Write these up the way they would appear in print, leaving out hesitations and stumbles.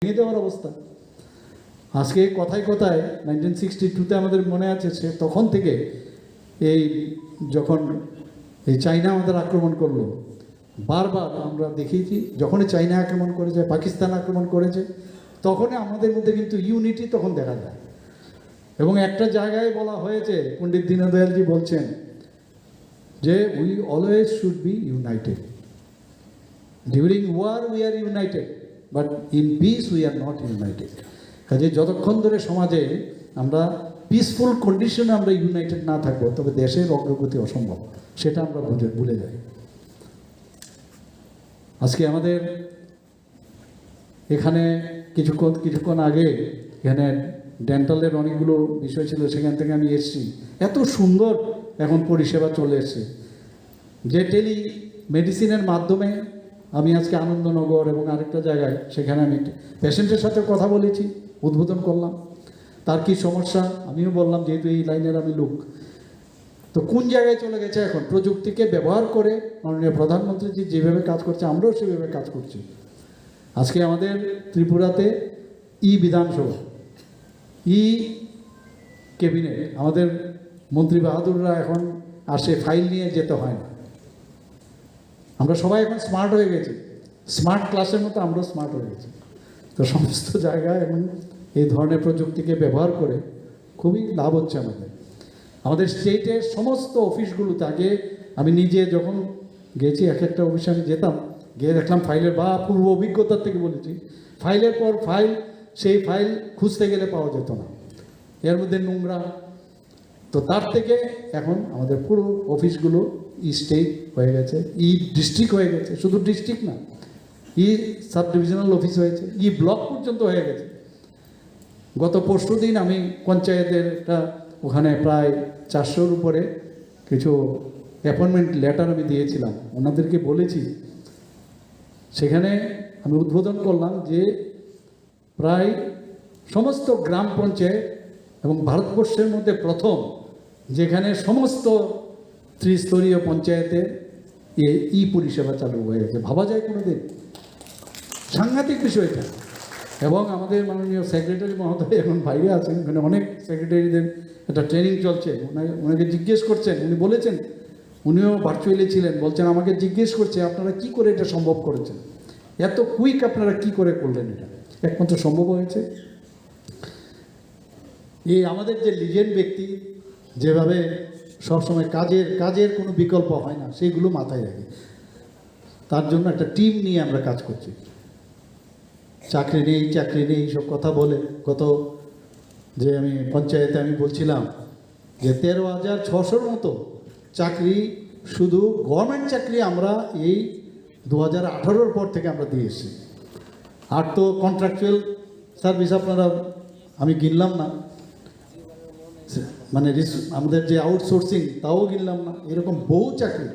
ভেঙে দেওয়ার অবস্থা। আজকে কথায় কথায় 1962-তে আমাদের মনে আছে, সে তখন থেকে এই যখন এই চায়না আমাদের আক্রমণ করলো, বারবার আমরা দেখিয়েছি, যখনই চায়না আক্রমণ করেছে, পাকিস্তান আক্রমণ করেছে, তখনই আমাদের মধ্যে কিন্তু ইউনিটি তখন দেখা যায়। এবং একটা জায়গায় বলা হয়েছে, পণ্ডিত দীনদয়ালজি বলছেন যে we always should be united. During war we are united, but in peace we are not united. কাজে যতক্ষণ ধরে সমাজে আমরা পিসফুল কন্ডিশনে আমরা ইউনাইটেড না থাকবো, তবে দেশের অগ্রগতি অসম্ভব, সেটা আমরা ভুলে যাই। আজকে আমাদের এখানে কিছুক্ষণ আগে এখানে ডেন্টালের অনেকগুলো বিষয় ছিল, সেখান থেকে আমি এসেছি। এত সুন্দর এখন পরিষেবা চলে এসছে, যে টেলি মেডিসিনের মাধ্যমে আমি আজকে আনন্দনগর এবং আরেকটা জায়গায়, সেখানে আমি পেশেন্টের সাথে কথা বলেছি, উদ্বোধন করলাম, তার কি সমস্যা আমিও বললাম, যেহেতু এই লাইনের আমি লোক। তো কোন জায়গায় চলে গেছে এখন, প্রযুক্তিকে ব্যবহার করে মাননীয় প্রধানমন্ত্রী যেভাবে কাজ করছে, আমরাও সেভাবে কাজ করছি। আজকে আমাদের ত্রিপুরাতে ই বিধানসভা, ই ক্যাবিনেট, আমাদের মন্ত্রী বাহাদুররা এখন আসে, ফাইল নিয়ে যেতে হয় না। আমরা সবাই এখন স্মার্ট হয়ে গেছি, স্মার্ট ক্লাসের মতো আমরাও স্মার্ট হয়ে গেছি। তো সমস্ত জায়গায় এখন এই ধরনের প্রযুক্তিকে ব্যবহার করে খুবই লাভ হচ্ছে আমাদের স্টেটের সমস্ত অফিসগুলোতে। আগে আমি নিজে যখন গেছি, এক একটা অফিসে আমি যেতাম, গিয়ে দেখলাম ফাইলের, বা পূর্ব অভিজ্ঞতার থেকে বলেছি, ফাইলের পর ফাইল, সেই ফাইল খুঁজতে গেলে পাওয়া যেত না, এর মধ্যে নোংরা। তো তার থেকে এখন আমাদের পুরো অফিসগুলো ই স্টেট হয়ে গেছে, ই ডিস্ট্রিক্ট হয়ে গেছে, শুধু ডিস্ট্রিক্ট না, ই সাব ডিভিশনাল অফিস হয়েছে, ই ব্লক পর্যন্ত হয়ে গেছে। গত পরশু দিন আমি পঞ্চায়েতের একটা ওখানে প্রায় 400-র উপরে কিছু অ্যাপয়েন্টমেন্ট লেটার আমি দিয়েছিলাম, ওনাদেরকে বলেছি, সেখানে আমি উদ্বোধন করলাম যে প্রায় সমস্ত গ্রাম পঞ্চায়েত এবং ভারতবর্ষের মধ্যে প্রথম, যেখানে সমস্ত ত্রিস্তরীয় পঞ্চায়েতে ই পরিষেবা চালু হয়ে গেছে। ভাবা যায় কোনো দিন? সাংঘাতিক বিষয়টা। এবং আমাদের মাননীয় সেক্রেটারি মহোদয় এখন বাইরে আছেন, ওখানে অনেক সেক্রেটারিদের একটা ট্রেনিং চলছে, ওনাকে জিজ্ঞেস করছেন, উনি বলেছেন, উনিও ভার্চুয়ালি ছিলেন, বলছেন আমাকে জিজ্ঞেস করছে আপনারা কি করে এটা সম্ভব করেছেন, এত কুইক আপনারা কি করে করলেন। এটা একমাত্র সম্ভব হয়েছে এই আমাদের যে লিজেন্ড ব্যক্তি, যেভাবে সবসময় কাজের কোনো বিকল্প হয় না, সেইগুলো মাথায় রাখি। তার জন্য একটা টিম নিয়ে আমরা কাজ করছি। চাকরি নেই সব কথা বলে, গত যে আমি পঞ্চায়েতে আমি বলছিলাম যে 13,600-র মতো চাকরি, শুধু গভর্নমেন্ট চাকরি আমরা এই 2018-র পর থেকে আমরা দিয়ে এসেছি। আর তো কন্ট্রাকচুয়াল সার্ভিস আপনারা আমি গিনলাম না, মানে আমাদের যে আউটসোর্সিং তাও গিনলাম না, এরকম বহু চাকরি।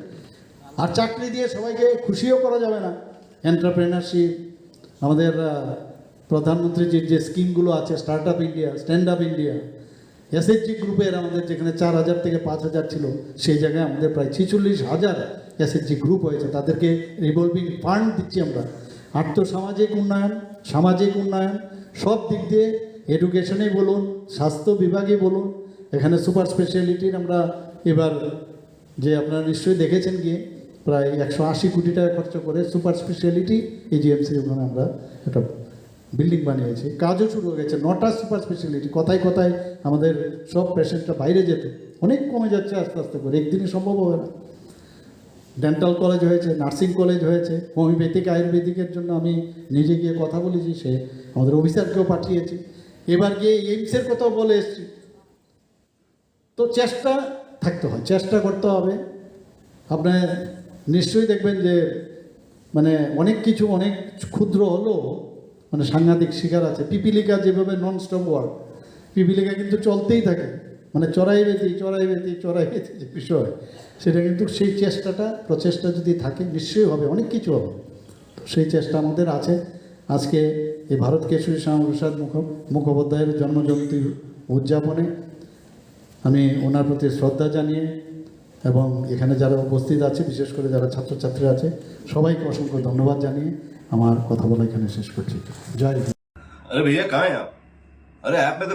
আর চাকরি দিয়ে সবাইকে খুশিও করা যাবে না। এন্টারপ্রেনারশিপ, আমাদের প্রধানমন্ত্রীর যে স্কিমগুলো আছে, start up India, stand up India, SHG গ্রুপের আমাদের যেখানে 4,000 থেকে 5,000 ছিল, সেই জায়গায় আমাদের প্রায় 46,000 এসএইচজি গ্রুপ হয়েছে। তাদেরকে রিভলভিং ফান্ড দিচ্ছি আমরা। আর্থসামাজিক উন্নয়ন, সামাজিক উন্নয়ন, সব দিক দিয়ে, এডুকেশনেই বলুন, স্বাস্থ্য বিভাগে বলুন, এখানে সুপার স্পেশালিটির আমরা এবার, যে আপনারা নিশ্চয়ই দেখেছেন গিয়ে, প্রায় 180 কোটি টাকা খরচ করে সুপার স্পেশালিটি এজিএমসি ওখানে আমরা একটা বিল্ডিং বানিয়েছি, কাজও শুরু হয়ে গেছে। 9টা সুপার স্পেশালিটি, কথায় কথায় আমাদের সব পেশেন্টরা বাইরে যেত, অনেক কমে যাচ্ছে আস্তে আস্তে করে, একদিনে সম্ভব হবে না। ডেন্টাল কলেজ হয়েছে, নার্সিং কলেজ হয়েছে, হোমিওপ্যাথিক আয়ুর্বেদিকের জন্য আমি নিজে গিয়ে কথা বলেছি, সে আমাদের অফিসারকেও পাঠিয়েছি, এবার গিয়ে এইমসের কথাও বলে এসছি। তো চেষ্টা থাকতে হয়, চেষ্টা করতে হবে। আপনার নিশ্চয়ই দেখবেন যে মানে অনেক কিছু, অনেক ক্ষুদ্র হলেও মানে সাংঘাতিক শিকার আছে। পিপিলিকা যেভাবে নন স্টপ ওয়ার্ক, পিপিলিকা কিন্তু চলতেই থাকে, মানে চড়াই বেতি যে বিষয়, সেটা কিন্তু সেই প্রচেষ্টা যদি থাকে, নিশ্চয়ই হবে, অনেক কিছু হবে। তো সেই চেষ্টা আমাদের আছে। আজকে এই ভারত কেশরী শ্যামাপ্রসাদ মুখোপাধ্যায়ের জন্মজয়ন্তী উদযাপনে আমি ওনার প্রতি শ্রদ্ধা জানিয়ে, এবং এখানে যারা উপস্থিত আছে, বিশেষ করে যারা ছাত্রছাত্রী আছে, সবাইকে অসংখ্য ধন্যবাদ জানিয়ে আমার কথা বলা এখানে শেষ করছি। জয় হিন্দ। अरे भैया कहाँ हैं आप? अरे ऐप में तो